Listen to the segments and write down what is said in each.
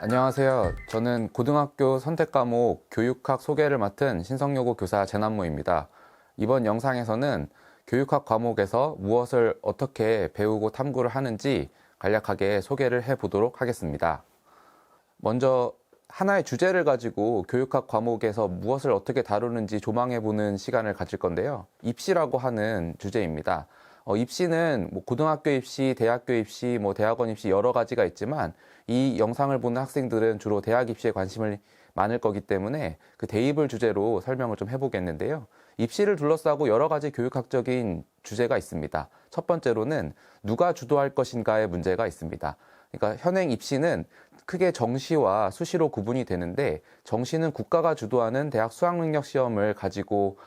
안녕하세요. 저는 고등학교 선택과목 교육학 소개를 맡은 신성여고 교사 재남모입니다. 이번 영상에서는 교육학 과목에서 무엇을 어떻게 배우고 탐구를 하는지 간략하게 소개를 해보도록 하겠습니다. 먼저 하나의 주제를 가지고 교육학 과목에서 무엇을 어떻게 다루는지 조망해보는 시간을 가질 건데요. 입시라고 하는 주제입니다. 입시는 고등학교 입시, 대학교 입시, 대학원 입시 여러 가지가 있지만 이 영상을 보는 학생들은 주로 대학 입시에 관심을 많을 거기 때문에 그 대입을 주제로 설명을 좀 해보겠는데요. 입시를 둘러싸고 여러 가지 교육학적인 주제가 있습니다. 첫 번째로는 누가 주도할 것인가의 문제가 있습니다. 그러니까 현행 입시는 크게 정시와 수시로 구분이 되는데, 정시는 국가가 주도하는 대학 수학능력 시험을 가지고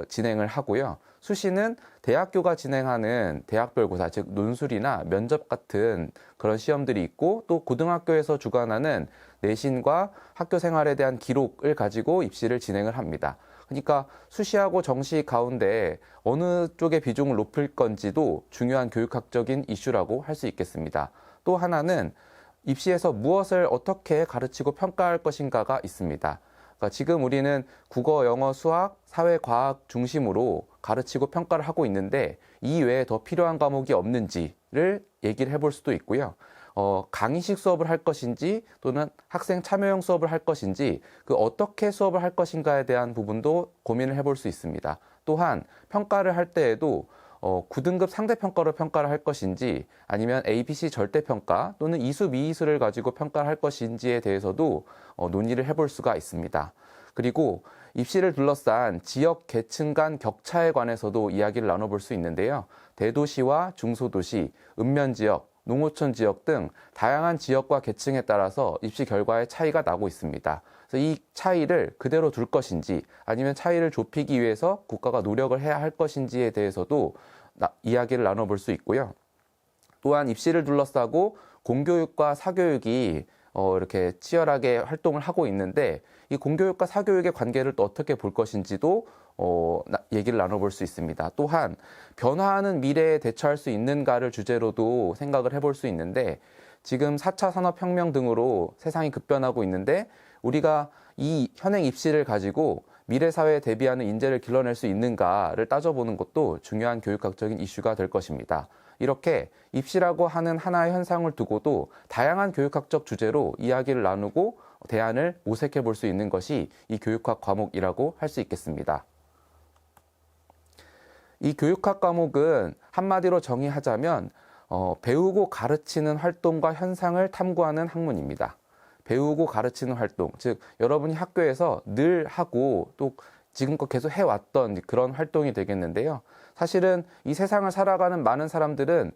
진행을 하고요. 수시는 대학교가 진행하는 대학별 고사, 즉 논술이나 면접 같은 그런 시험들이 있고, 또 고등학교에서 주관하는 내신과 학교 생활에 대한 기록을 가지고 입시를 진행을 합니다. 그러니까 수시하고 정시 가운데 어느 쪽의 비중을 높일 건지도 중요한 교육학적인 이슈라고 할 수 있겠습니다. 또 하나는 입시에서 무엇을 어떻게 가르치고 평가할 것인가가 있습니다. 그러니까 지금 우리는 국어, 영어, 수학, 사회, 과학 중심으로 가르치고 평가를 하고 있는데, 이 외에 더 필요한 과목이 없는지를 얘기를 해볼 수도 있고요. 강의식 수업을 할 것인지 또는 학생 참여형 수업을 할 것인지, 그 어떻게 수업을 할 것인가에 대한 부분도 고민을 해볼 수 있습니다. 또한 평가를 할 때에도 9등급 상대평가로 평가를 할 것인지, 아니면 ABC 절대평가 또는 이수, 미이수를 가지고 평가를 할 것인지에 대해서도 논의를 해볼 수가 있습니다. 그리고 입시를 둘러싼 지역 계층 간 격차에 관해서도 이야기를 나눠볼 수 있는데요. 대도시와 중소도시, 읍면지역, 농어촌 지역 등 다양한 지역과 계층에 따라서 입시 결과에 차이가 나고 있습니다. 그래서 이 차이를 그대로 둘 것인지, 아니면 차이를 좁히기 위해서 국가가 노력을 해야 할 것인지에 대해서도 이야기를 나눠볼 수 있고요. 또한 입시를 둘러싸고 공교육과 사교육이 이렇게 치열하게 활동을 하고 있는데, 이 공교육과 사교육의 관계를 또 어떻게 볼 것인지도 얘기를 나눠볼 수 있습니다. 또한 변화하는 미래에 대처할 수 있는가를 주제로도 생각을 해볼 수 있는데, 지금 4차 산업혁명 등으로 세상이 급변하고 있는데, 우리가 이 현행 입시를 가지고 미래 사회에 대비하는 인재를 길러낼 수 있는가를 따져보는 것도 중요한 교육학적인 이슈가 될 것입니다. 이렇게 입시라고 하는 하나의 현상을 두고도 다양한 교육학적 주제로 이야기를 나누고 대안을 모색해 볼 수 있는 것이 이 교육학 과목이라고 할 수 있겠습니다. 이 교육학 과목은 한마디로 정의하자면 배우고 가르치는 활동과 현상을 탐구하는 학문입니다. 배우고 가르치는 활동, 즉 여러분이 학교에서 늘 하고 또 지금껏 계속 해왔던 그런 활동이 되겠는데요. 사실은 이 세상을 살아가는 많은 사람들은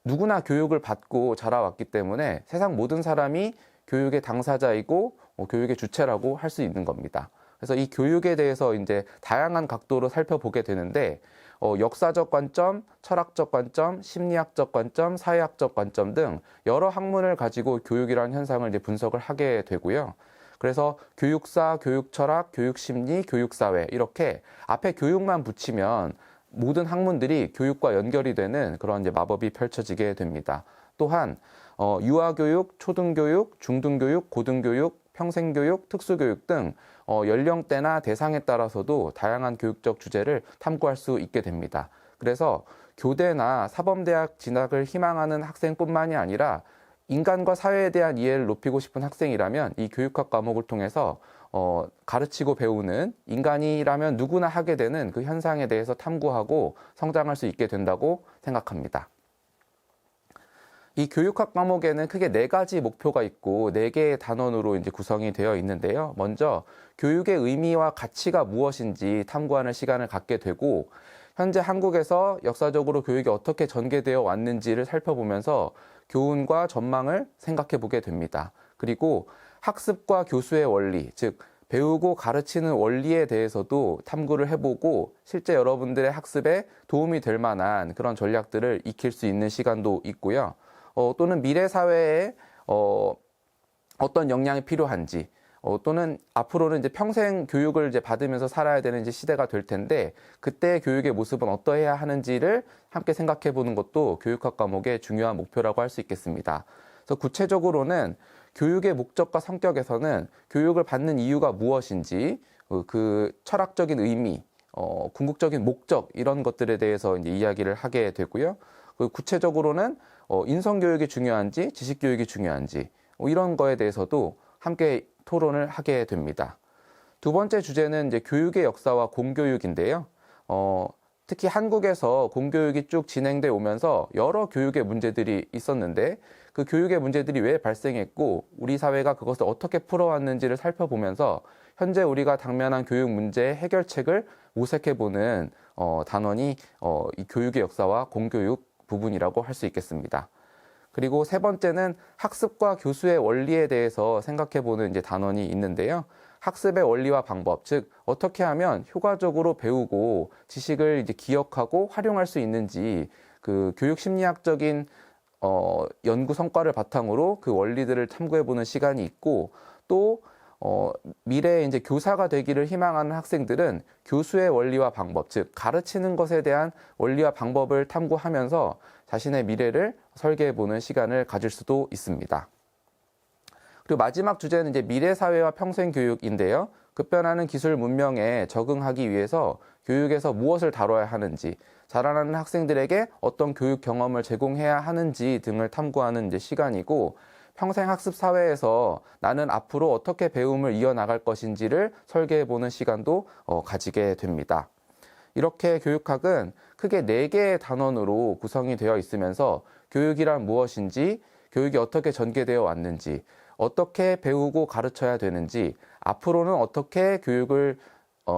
누구나 교육을 받고 자라왔기 때문에 세상 모든 사람이 교육의 당사자이고 교육의 주체라고 할 수 있는 겁니다. 그래서 이 교육에 대해서 이제 다양한 각도로 살펴보게 되는데, 역사적 관점, 철학적 관점, 심리학적 관점, 사회학적 관점 등 여러 학문을 가지고 교육이라는 현상을 이제 분석을 하게 되고요. 그래서 교육사, 교육철학, 교육심리, 교육사회, 이렇게 앞에 교육만 붙이면 모든 학문들이 교육과 연결이 되는 그런 이제 마법이 펼쳐지게 됩니다. 또한 유아교육, 초등교육, 중등교육, 고등교육, 평생교육, 특수교육 등 연령대나 대상에 따라서도 다양한 교육적 주제를 탐구할 수 있게 됩니다. 그래서 교대나 사범대학 진학을 희망하는 학생뿐만이 아니라 인간과 사회에 대한 이해를 높이고 싶은 학생이라면 이 교육학 과목을 통해서 가르치고 배우는, 인간이라면 누구나 하게 되는 그 현상에 대해서 탐구하고 성장할 수 있게 된다고 생각합니다. 이 교육학 과목에는 크게 4가지 목표가 있고 4개의 단원으로 이제 구성이 되어 있는데요. 먼저 교육의 의미와 가치가 무엇인지 탐구하는 시간을 갖게 되고, 현재 한국에서 역사적으로 교육이 어떻게 전개되어 왔는지를 살펴보면서 교훈과 전망을 생각해 보게 됩니다. 그리고 학습과 교수의 원리, 즉 배우고 가르치는 원리에 대해서도 탐구를 해보고 실제 여러분들의 학습에 도움이 될 만한 그런 전략들을 익힐 수 있는 시간도 있고요. 또는 미래 사회에 어떤 역량이 필요한지, 또는 앞으로는 이제 평생 교육을 이제 받으면서 살아야 되는 이제 시대가 될 텐데, 그때 교육의 모습은 어떠해야 하는지를 함께 생각해 보는 것도 교육학 과목의 중요한 목표라고 할 수 있겠습니다. 그래서 구체적으로는 교육의 목적과 성격에서는 교육을 받는 이유가 무엇인지, 그 철학적인 의미, 궁극적인 목적 이런 것들에 대해서 이제 이야기를 하게 되고요. 구체적으로는 인성교육이 중요한지 지식교육이 중요한지 이런 거에 대해서도 함께 토론을 하게 됩니다. 두 번째 주제는 이제 교육의 역사와 공교육인데요. 특히 한국에서 공교육이 쭉 진행돼 오면서 여러 교육의 문제들이 있었는데 그 교육의 문제들이 왜 발생했고 우리 사회가 그것을 어떻게 풀어왔는지를 살펴보면서 현재 우리가 당면한 교육 문제의 해결책을 모색해보는 단원이 이 교육의 역사와 공교육 부분이라고 할 수 있겠습니다. 그리고 세 번째는 학습과 교수의 원리에 대해서 생각해보는 이제 단원이 있는데요. 학습의 원리와 방법, 즉 어떻게 하면 효과적으로 배우고 지식을 이제 기억하고 활용할 수 있는지 그 교육 심리학적인 연구 성과를 바탕으로 그 원리들을 탐구해보는 시간이 있고 또 미래에 이제 교사가 되기를 희망하는 학생들은 교수의 원리와 방법, 즉 가르치는 것에 대한 원리와 방법을 탐구하면서 자신의 미래를 설계해보는 시간을 가질 수도 있습니다. 그리고 마지막 주제는 이제 미래 사회와 평생 교육인데요. 급변하는 기술 문명에 적응하기 위해서 교육에서 무엇을 다뤄야 하는지, 자라나는 학생들에게 어떤 교육 경험을 제공해야 하는지 등을 탐구하는 이제 시간이고, 평생 학습 사회에서 나는 앞으로 어떻게 배움을 이어나갈 것인지를 설계해보는 시간도 가지게 됩니다. 이렇게 교육학은 크게 4개의 단원으로 구성이 되어 있으면서 교육이란 무엇인지, 교육이 어떻게 전개되어 왔는지, 어떻게 배우고 가르쳐야 되는지, 앞으로는 어떻게 교육을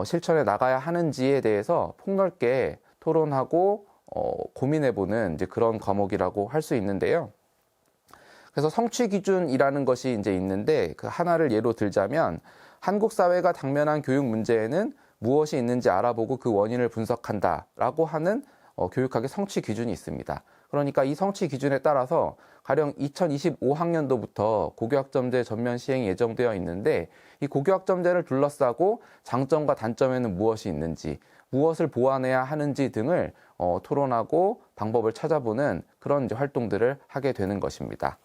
실천해 나가야 하는지에 대해서 폭넓게 토론하고 고민해보는 이제 그런 과목이라고 할 수 있는데요. 그래서 성취 기준이라는 것이 이제 있는데 그 하나를 예로 들자면 한국 사회가 당면한 교육 문제에는 무엇이 있는지 알아보고 그 원인을 분석한다라고 하는 교육학의 성취 기준이 있습니다. 그러니까 이 성취 기준에 따라서 가령 2025학년도부터 고교학점제 전면 시행이 예정되어 있는데 이 고교학점제를 둘러싸고 장점과 단점에는 무엇이 있는지, 무엇을 보완해야 하는지 등을 토론하고 방법을 찾아보는 그런 이제 활동들을 하게 되는 것입니다.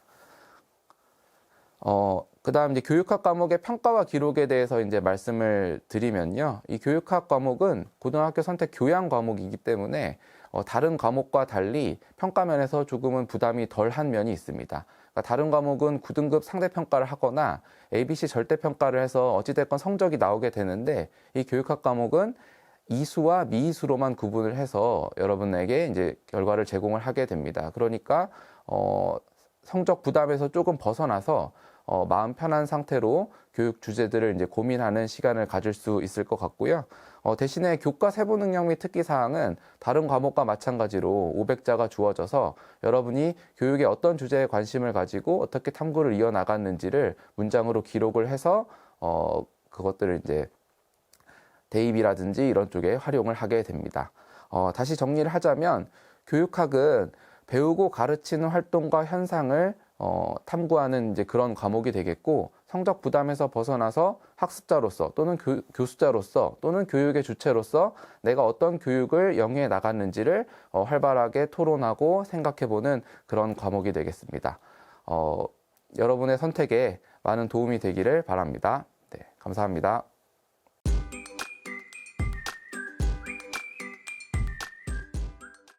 그다음 이제 교육학 과목의 평가와 기록에 대해서 이제 말씀을 드리면요. 이 교육학 과목은 고등학교 선택 교양 과목이기 때문에 다른 과목과 달리 평가면에서 조금은 부담이 덜한 면이 있습니다. 그러니까 다른 과목은 9등급 상대평가를 하거나 ABC 절대평가를 해서 어찌됐건 성적이 나오게 되는데 이 교육학 과목은 이수와 미이수로만 구분을 해서 여러분에게 이제 결과를 제공을 하게 됩니다. 그러니까 성적 부담에서 조금 벗어나서 마음 편한 상태로 교육 주제들을 이제 고민하는 시간을 가질 수 있을 것 같고요. 대신에 교과 세부 능력 및 특기 사항은 다른 과목과 마찬가지로 500자가 주어져서 여러분이 교육의 어떤 주제에 관심을 가지고 어떻게 탐구를 이어나갔는지를 문장으로 기록을 해서 그것들을 이제 대입이라든지 이런 쪽에 활용을 하게 됩니다. 다시 정리를 하자면 교육학은 배우고 가르치는 활동과 현상을 탐구하는 이제 그런 과목이 되겠고 성적 부담에서 벗어나서 학습자로서 또는 교수자로서 또는 교육의 주체로서 내가 어떤 교육을 영위해 나갔는지를 활발하게 토론하고 생각해보는 그런 과목이 되겠습니다. 여러분의 선택에 많은 도움이 되기를 바랍니다. 네, 감사합니다.